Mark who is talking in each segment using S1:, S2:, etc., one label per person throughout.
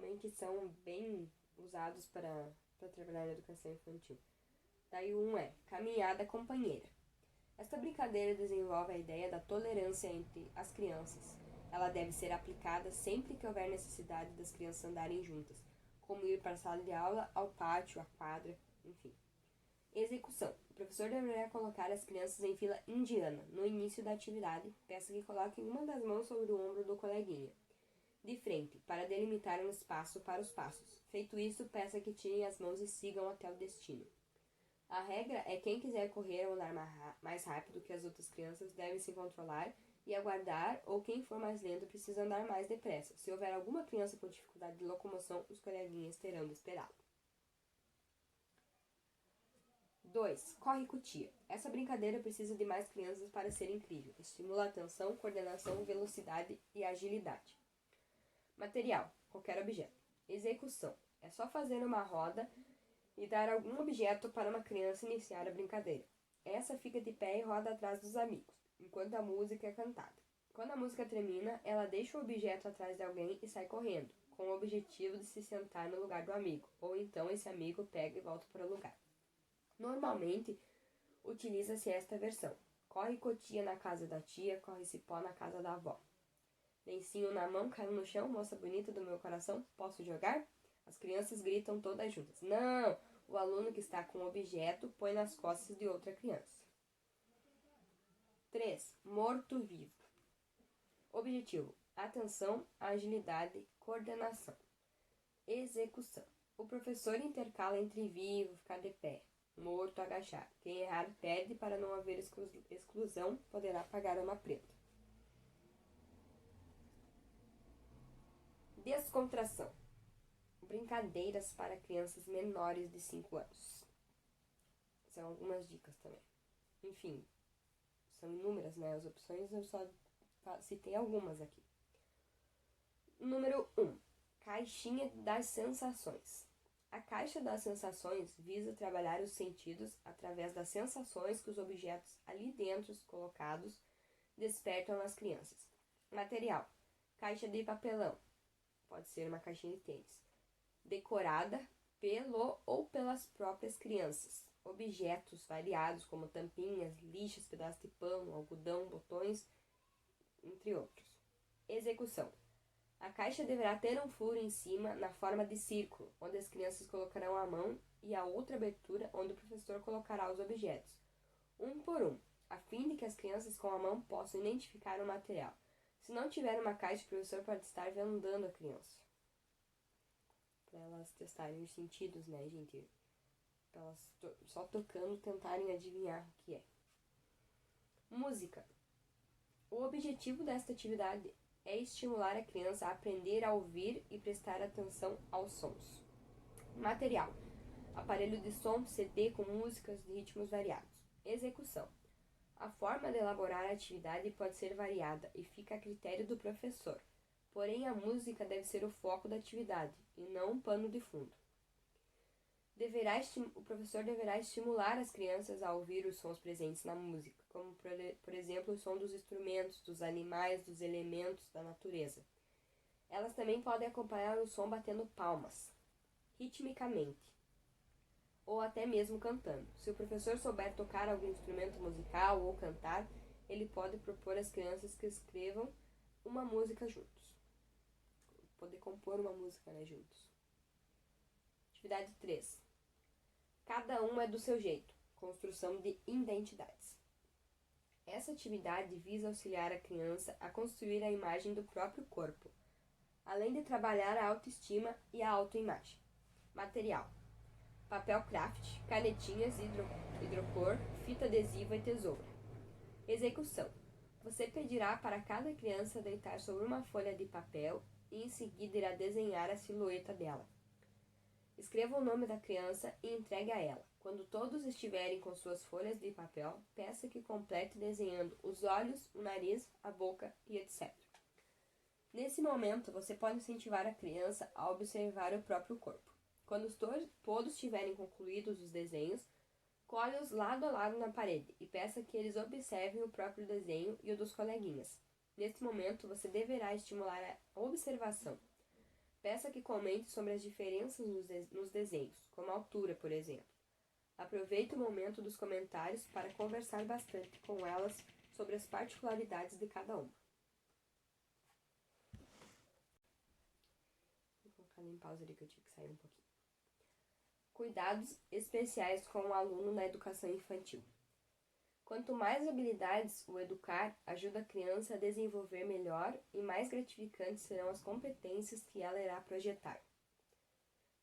S1: também que são bem usados para trabalhar na educação infantil. Daí um é caminhada companheira. Esta brincadeira desenvolve a ideia da tolerância entre as crianças. Ela deve ser aplicada sempre que houver necessidade das crianças andarem juntas, como ir para a sala de aula, ao pátio, à quadra, enfim. Execução. O professor deverá colocar as crianças em fila indiana. No início da atividade, peça que coloquem uma das mãos sobre o ombro do coleguinha, de frente, para delimitar um espaço para os passos. Feito isso, peça que tirem as mãos e sigam até o destino. A regra é quem quiser correr ou andar mais rápido que as outras crianças deve se controlar e aguardar, ou quem for mais lento precisa andar mais depressa. Se houver alguma criança com dificuldade de locomoção, os coleguinhas terão de esperá-lo. 2. Corre com tia. Essa brincadeira precisa de mais crianças para ser incrível. Estimula a atenção, coordenação, velocidade e agilidade. Material. Qualquer objeto. Execução. É só fazer uma roda e dar algum objeto para uma criança iniciar a brincadeira. Essa fica de pé e roda atrás dos amigos, enquanto a música é cantada. Quando a música termina, ela deixa o objeto atrás de alguém e sai correndo, com o objetivo de se sentar no lugar do amigo, ou então esse amigo pega e volta para o lugar. Normalmente, utiliza-se esta versão. Corre cotia na casa da tia, corre cipó na casa da avó. Lencinho na mão, caiu no chão, moça bonita do meu coração, posso jogar? As crianças gritam todas juntas. Não! O aluno que está com o objeto põe nas costas de outra criança. 3. Morto-vivo. Objetivo: atenção, agilidade, coordenação. Execução. O professor intercala entre vivo, ficar de pé, morto, agachar. Quem errar perde, para não haver exclusão, poderá pagar uma prenda. Descontração. Brincadeiras para crianças menores de 5 anos. São algumas dicas também. Enfim, são inúmeras, né? As opções eu só citei algumas aqui. Número 1. Caixinha das sensações. A caixa das sensações visa trabalhar os sentidos através das sensações que os objetos ali dentro colocados despertam nas crianças. Material: caixa de papelão. Pode ser uma caixinha de tênis. Decorada pelo ou pelas próprias crianças. Objetos variados como tampinhas, lixas, pedaços de pano, algodão, botões, entre outros. Execução. A caixa deverá ter um furo em cima na forma de círculo, onde as crianças colocarão a mão, e a outra abertura onde o professor colocará os objetos, um por um, a fim de que as crianças com a mão possam identificar o material. Se não tiver uma caixa, o professor pode estar vendando a criança. Para elas testarem os sentidos, né, gente? Para elas só tocando tentarem adivinhar o que é. Música. O objetivo desta atividade é estimular a criança a aprender a ouvir e prestar atenção aos sons. Material: aparelho de som, CD com músicas de ritmos variados. Execução. A forma de elaborar a atividade pode ser variada e fica a critério do professor. Porém, a música deve ser o foco da atividade e não um pano de fundo. O professor deverá estimular as crianças a ouvir os sons presentes na música, como, por exemplo, o som dos instrumentos, dos animais, dos elementos da natureza. Elas também podem acompanhar o som batendo palmas, ritmicamente, ou até mesmo cantando. Se o professor souber tocar algum instrumento musical ou cantar, ele pode propor às crianças que escrevam uma música juntos. Poder compor uma música, né, juntos. Atividade 3. Cada um é do seu jeito. Construção de identidades. Essa atividade visa auxiliar a criança a construir a imagem do próprio corpo, além de trabalhar a autoestima e a autoimagem. Material: papel craft, canetinhas hidrocor, fita adesiva e tesoura. Execução: você pedirá para cada criança deitar sobre uma folha de papel e em seguida irá desenhar a silhueta dela. Escreva o nome da criança e entregue a ela. Quando todos estiverem com suas folhas de papel, peça que complete desenhando os olhos, o nariz, a boca e etc. Nesse momento, você pode incentivar a criança a observar o próprio corpo. Quando todos tiverem concluídos os desenhos, cole-os lado a lado na parede e peça que eles observem o próprio desenho e o dos coleguinhas. Nesse momento, você deverá estimular a observação. Peça que comente sobre as diferenças nos desenhos, como a altura, por exemplo. Aproveite o momento dos comentários para conversar bastante com elas sobre as particularidades de cada uma. Vou colocar em pausa ali que eu tive que sair um pouquinho. Cuidados especiais com o aluno na educação infantil. Quanto mais habilidades o educar, ajuda a criança a desenvolver melhor e mais gratificantes serão as competências que ela irá projetar.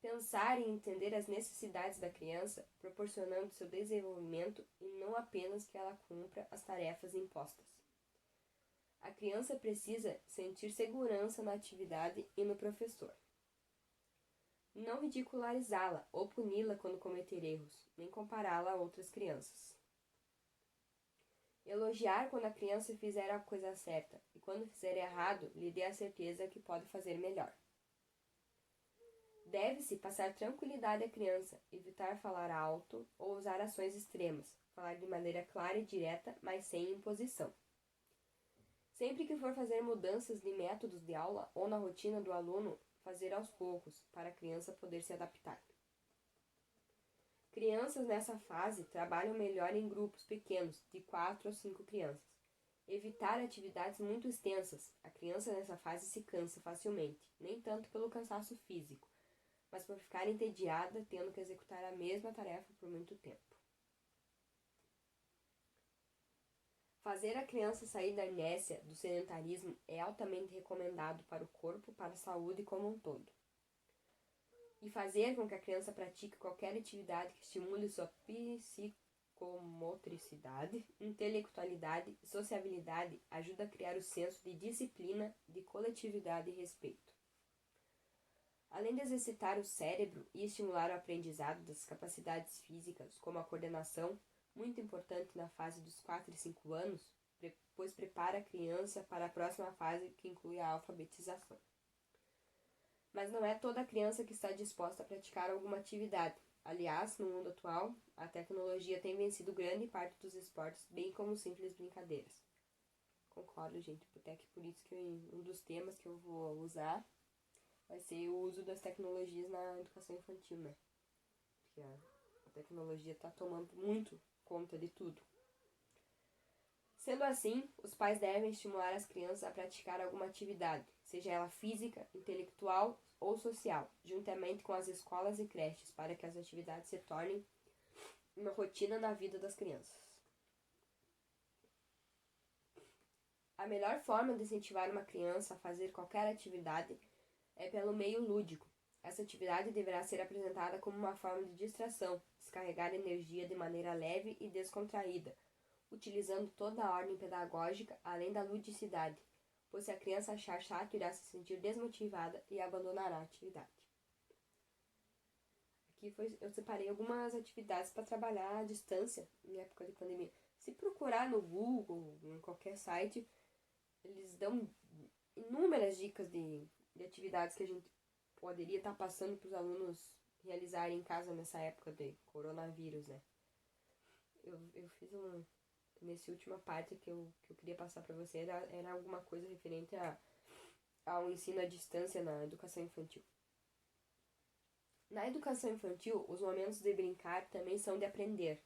S1: Pensar e entender as necessidades da criança, proporcionando seu desenvolvimento e não apenas que ela cumpra as tarefas impostas. A criança precisa sentir segurança na atividade e no professor. Não ridicularizá-la ou puni-la quando cometer erros, nem compará-la a outras crianças. Elogiar quando a criança fizer a coisa certa e quando fizer errado, lhe dê a certeza que pode fazer melhor. Deve-se passar tranquilidade à criança, evitar falar alto ou usar ações extremas, falar de maneira clara e direta, mas sem imposição. Sempre que for fazer mudanças de métodos de aula ou na rotina do aluno, fazer aos poucos, para a criança poder se adaptar. Crianças nessa fase trabalham melhor em grupos pequenos, de 4 ou 5 crianças. Evitar atividades muito extensas. A criança nessa fase se cansa facilmente, nem tanto pelo cansaço físico, mas por ficar entediada, tendo que executar a mesma tarefa por muito tempo. Fazer a criança sair da inércia, do sedentarismo, é altamente recomendado para o corpo, para a saúde como um todo. E fazer com que a criança pratique qualquer atividade que estimule sua psicomotricidade, intelectualidade e sociabilidade ajuda a criar o senso de disciplina, de coletividade e respeito. Além de exercitar o cérebro e estimular o aprendizado das capacidades físicas, como a coordenação, muito importante na fase dos 4 e 5 anos, pois prepara a criança para a próxima fase, que inclui a alfabetização. Mas não é toda criança que está disposta a praticar alguma atividade. Aliás, no mundo atual, a tecnologia tem vencido grande parte dos esportes, bem como simples brincadeiras. Concordo, gente, até que por isso que um dos temas que eu vou usar vai ser o uso das tecnologias na educação infantil, né? Porque a tecnologia está tomando muito conta de tudo. Sendo assim, os pais devem estimular as crianças a praticar alguma atividade, seja ela física, intelectual ou social, juntamente com as escolas e creches, para que as atividades se tornem uma rotina na vida das crianças. A melhor forma de incentivar uma criança a fazer qualquer atividade é pelo meio lúdico. Essa atividade deverá ser apresentada como uma forma de distração, descarregar energia de maneira leve e descontraída, utilizando toda a ordem pedagógica além da ludicidade, pois se a criança achar chato, irá se sentir desmotivada e abandonará a atividade. Aqui eu separei algumas atividades para trabalhar à distância em época de pandemia. Se procurar no Google, em qualquer site, eles dão inúmeras dicas de atividades que a gente poderia estar passando para os alunos realizarem em casa nessa época de coronavírus, né? Eu fiz nessa última parte que eu queria passar para você era alguma coisa referente ao ensino à distância na educação infantil. Na educação infantil, os momentos de brincar também são de aprender.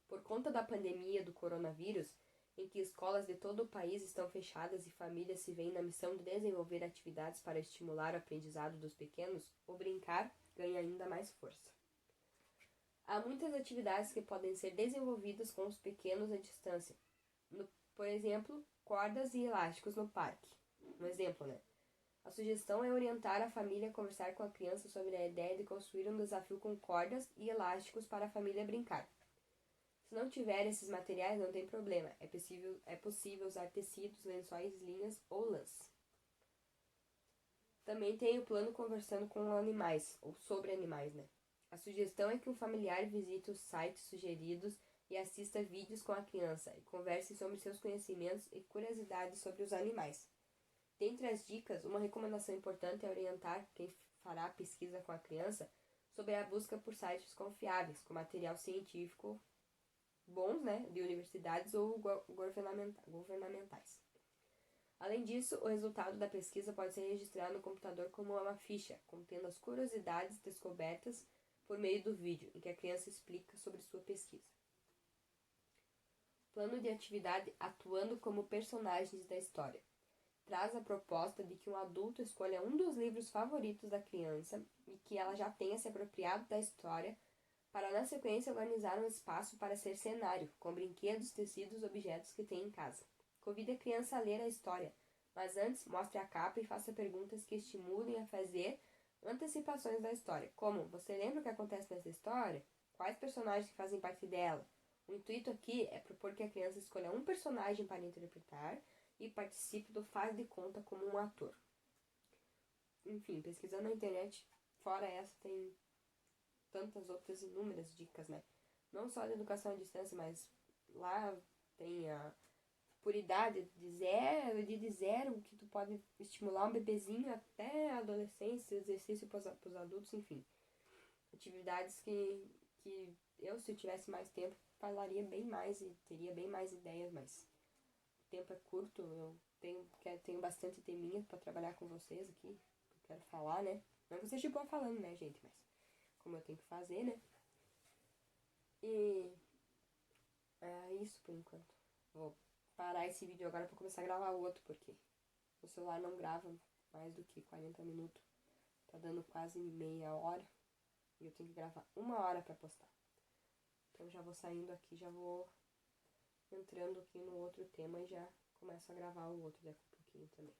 S1: Por conta da pandemia do coronavírus, em que escolas de todo o país estão fechadas e famílias se veem na missão de desenvolver atividades para estimular o aprendizado dos pequenos, o brincar ganha ainda mais força. Há muitas atividades que podem ser desenvolvidas com os pequenos à distância. Por exemplo, cordas e elásticos no parque. Um exemplo, né? A sugestão é orientar a família a conversar com a criança sobre a ideia de construir um desafio com cordas e elásticos para a família brincar. Se não tiver esses materiais, não tem problema. É possível usar tecidos, lençóis, linhas ou lãs. Também tem o plano conversando com animais, ou sobre animais, né? A sugestão é que um familiar visite os sites sugeridos e assista vídeos com a criança e converse sobre seus conhecimentos e curiosidades sobre os animais. Dentre as dicas, uma recomendação importante é orientar quem fará a pesquisa com a criança sobre a busca por sites confiáveis, com material científico bons, né, de universidades ou governamentais. Além disso, o resultado da pesquisa pode ser registrado no computador como uma ficha, contendo as curiosidades descobertas por meio do vídeo, em que a criança explica sobre sua pesquisa. Plano de atividade atuando como personagens da história. Traz a proposta de que um adulto escolha um dos livros favoritos da criança e que ela já tenha se apropriado da história para, na sequência, organizar um espaço para ser cenário, com brinquedos, tecidos, objetos que tem em casa. Convide a criança a ler a história, mas antes mostre a capa e faça perguntas que estimulem a fazer antecipações da história, como: você lembra o que acontece nessa história? Quais personagens que fazem parte dela? O intuito aqui é propor que a criança escolha um personagem para interpretar e participe do faz de conta como um ator. Enfim, pesquisando na internet, fora essa, tem tantas outras inúmeras dicas, né? Não só de educação à distância, mas lá tem a por idade de zero, que tu pode estimular um bebezinho até a adolescência, exercício para os adultos, enfim. Atividades que eu, se eu tivesse mais tempo, falaria bem mais e teria bem mais ideias, mas o tempo é curto, eu tenho bastante teminha para trabalhar com vocês aqui, eu quero falar, né? Não que eu seja boa falando, né, gente, mas como eu tenho que fazer, né? E é isso por enquanto. Vou parar esse vídeo agora para começar a gravar o outro, porque o celular não grava mais do que 40 minutos. Tá dando quase meia hora e eu tenho que gravar 1 hora para postar. Então já vou saindo aqui, já vou entrando aqui no outro tema e já começo a gravar o outro daqui a pouquinho também.